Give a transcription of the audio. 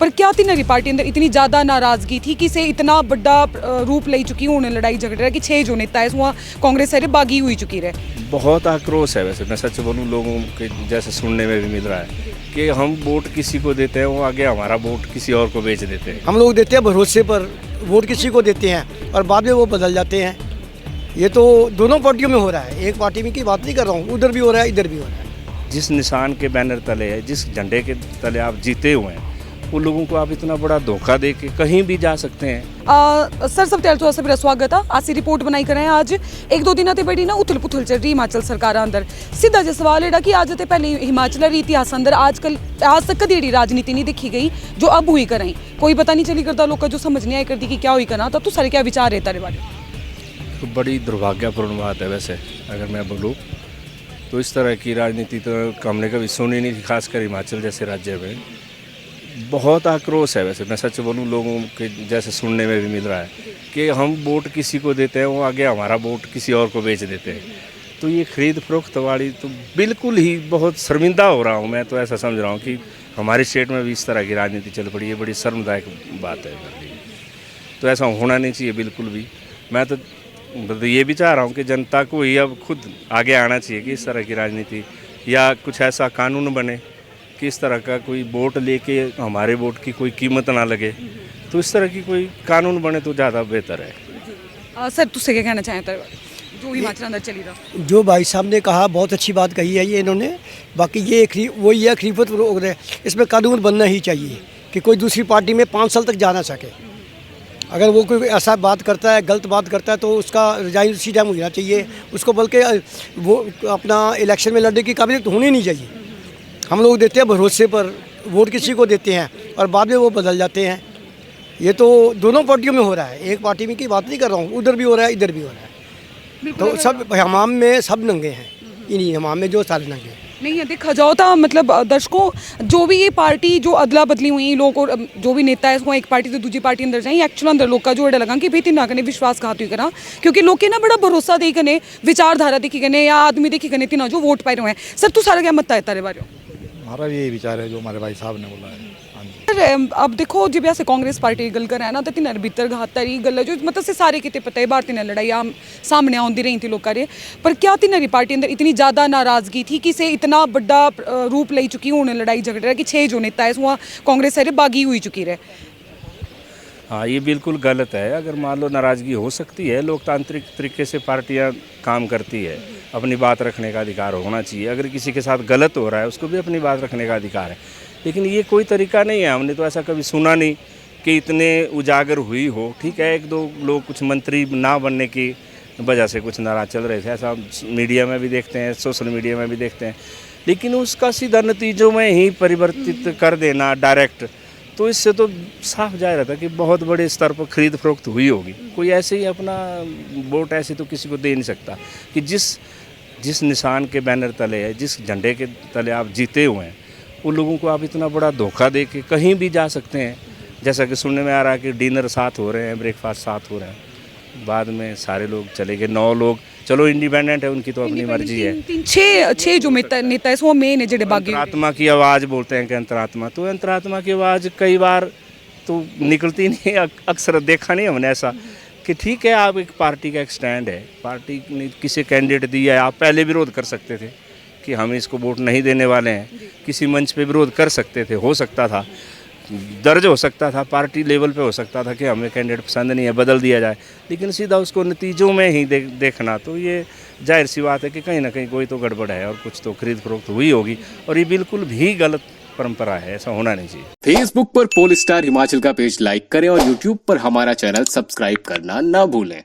पर क्या तिन्हारी पार्टी अंदर इतनी ज़्यादा नाराज़गी थी कि इसे इतना बड़ा रूप ले चुकी हूँ लड़ाई झगड़े कि 6 जो नेता है वहाँ कांग्रेस सारे बागी हुई चुकी रहे। बहुत आक्रोश है। वैसे मैं सच बोलूँ, लोगों के जैसे सुनने में भी मिल रहा है कि हम वोट किसी को देते हैं, वो आगे हमारा वोट किसी और को बेच देते हैं। हम लोग देते हैं भरोसे पर, वोट किसी को देते हैं और बाद में वो बदल जाते हैं। ये तो दोनों पार्टियों में हो रहा है, एक पार्टी में की बात नहीं कर रहा हूँ, उधर भी हो रहा है इधर भी हो रहा है। जिस निशान के बैनर तले है, जिस झंडे के तले आप जीते हुए हैं, वो लोगों को आप इतना बड़ा धोखा दे के कहीं भी जा सकते हैं। सर सब त्याल तो मेरा स्वागत है। आज रिपोर्ट बनाई कर रहे हैं। आज 1-2 दिनों ते बड़ी ना उथल पुथल चल रही हिमाचल सरकार अंदर। सीधा जो सवाल है कि आज ते पहले हिमाचल इतिहास अंदर आजकल आज तक कदी एड़ी राजनीति नहीं देखी गई जो अब हुई कराई। कोई पता नहीं चली करता, लोग जो समझ नहीं आई करती कि क्या हुई करना। तब तो सारे क्या विचार है तारे बारे? तो बड़ी दुर्भाग्यपूर्ण बात है। वैसे अगर मैं बोलूँ तो इस तरह की राजनीति तो हमने कभी सुनी नहीं, खासकर हिमाचल जैसे राज्य में। बहुत आक्रोश है। वैसे मैं सच बोलूँ, लोगों के जैसे सुनने में भी मिल रहा है कि हम वोट किसी को देते हैं, वो आगे हमारा वोट किसी और को बेच देते हैं। तो ये खरीद फरोख्त वाली तो बिल्कुल ही बहुत शर्मिंदा हो रहा हूँ मैं। तो ऐसा समझ रहा हूँ कि हमारे स्टेट में भी इस तरह की राजनीति चल पड़ी है। बड़ी शर्मदायक बात है। तो ऐसा होना नहीं चाहिए बिल्कुल भी। मैं तो ये भी चाह रहा हूँ कि जनता को ही अब खुद आगे आना चाहिए कि इस तरह की राजनीति या कुछ ऐसा कानून बने कि इस तरह का कोई वोट लेके हमारे वोट की कोई कीमत ना लगे। तो इस तरह की कोई कानून बने तो ज़्यादा बेहतर है। सर तुझसे क्या कहना चाहें जो हिमाचल अंदर चली रहा? जो भाई साहब ने कहा बहुत अच्छी बात कही है ये इन्होंने। बाकी ये वही है खलीफत रोक रहे, इसमें कानून बनना ही चाहिए कि कोई दूसरी पार्टी में 5 साल तक जा ना सके। अगर वो कोई ऐसा बात करता है, गलत बात करता है, तो उसका रिजाइन उसी टाइम होना चाहिए उसको, बल्कि वो अपना इलेक्शन में लड़ने की काबिलियत होनी नहीं चाहिए। हम लोग देते हैं भरोसे पर, वोट किसी को देते हैं और बाद में वो बदल जाते हैं। ये तो दोनों पार्टियों में हो रहा है, एक पार्टी में की बात नहीं कर रहा हूँ, उधर भी हो रहा है इधर भी हो रहा है। तो सब हमाम में सब नंगे हैं, इन्हीं हमाम में जो सारे नंगे हैं। नहीं है देखा जाओ तो मतलब दर्शकों जो भी ये पार्टी जो अदला बदली हुई लोग और जो भी नेता है इसको एक पार्टी से दूसरी पार्टी अंदर जाए एक्चुअल अंदर लोग का जो एडा लगा कि भाई ना कने विश्वासघात हुई करा, क्योंकि लोग के ना बड़ा भरोसा दे कने विचारधारा देखी कने या आदमी देखी कने तीना जो वोट पाए रहे हैं। सर तू सारा क्या मत है तारे बारे? हमारा भी यही विचार है जो हमारे भाई साहब ने बोला है। सर अब देखो जब ऐसे कांग्रेस पार्टी गल कर है ना तो तिन्हारे भीतर घातरी गल जो मतलब से सारे किते पता है बाहर तिन्हां लड़ाई आम सामने आती रही थी लोगों के। पर क्या तिन्हारी पार्टी अंदर इतनी ज़्यादा नाराज़गी थी कि इसे इतना बड़ा रूप ले चुकी हूँ लड़ाई झगड़े कि 6 जो नेता है वहाँ कांग्रेस सारे बागी हुई चुकी रहे? हाँ, ये बिल्कुल गलत है। अगर मान लो नाराज़गी हो सकती है, लोकतांत्रिक तरीके से पार्टियां काम करती है, अपनी बात रखने का अधिकार होना चाहिए। अगर किसी के साथ गलत हो रहा है उसको भी अपनी बात रखने का अधिकार है, लेकिन ये कोई तरीका नहीं है। हमने तो ऐसा कभी सुना नहीं कि इतने उजागर हुई हो। ठीक है, 1-2 लोग कुछ मंत्री ना बनने की वजह से कुछ नाराज चल रहे थे, ऐसा मीडिया में भी देखते हैं, सोशल मीडिया में भी देखते हैं, लेकिन उसका सीधा नतीजों में ही परिवर्तित कर देना डायरेक्ट, तो इससे तो साफ जाहिर रहता कि बहुत बड़े स्तर पर खरीद फरोख्त हुई होगी। कोई ऐसे ही अपना वोट ऐसे तो किसी को दे नहीं सकता कि जिस निशान के बैनर तले है, जिस झंडे के तले आप जीते हुए हैं, उन लोगों को आप इतना बड़ा धोखा दे के कहीं भी जा सकते हैं। जैसा कि सुनने में आ रहा है कि डिनर साथ हो रहे हैं, ब्रेकफास्ट साथ हो रहे हैं, बाद में सारे लोग चले गए। 9 लोग, चलो इंडिपेंडेंट है, उनकी तो अपनी मर्जी है। 6 जो नेता है वो मेन है जेडे बागी। अंतरात्मा की आवाज़ बोलते हैं कि अंतरात्मा, तो अंतरात्मा की आवाज़ कई बार तो निकलती नहीं। अक्सर देखा नहीं हमने ऐसा कि ठीक है आप एक पार्टी का एक स्टैंड है, पार्टी ने किसी कैंडिडेट दिया है, आप पहले विरोध कर सकते थे कि हम इसको वोट नहीं देने वाले हैं, किसी मंच पे विरोध कर सकते थे, हो सकता था, दर्ज हो सकता था, पार्टी लेवल पे हो सकता था कि हमें कैंडिडेट पसंद नहीं है, बदल दिया जाए। लेकिन सीधा उसको नतीजों में ही देखना, तो ये जाहिर सी बात है कि कहीं ना कहीं कोई तो गड़बड़ है और कुछ तो खरीद फरोख्त हुई होगी, और ये बिल्कुल भी गलत परंपरा है, ऐसा होना नहीं चाहिए। फेसबुक पर पोल स्टार हिमाचल का पेज लाइक करें और यूट्यूब पर हमारा चैनल सब्सक्राइब करना ना भूलें।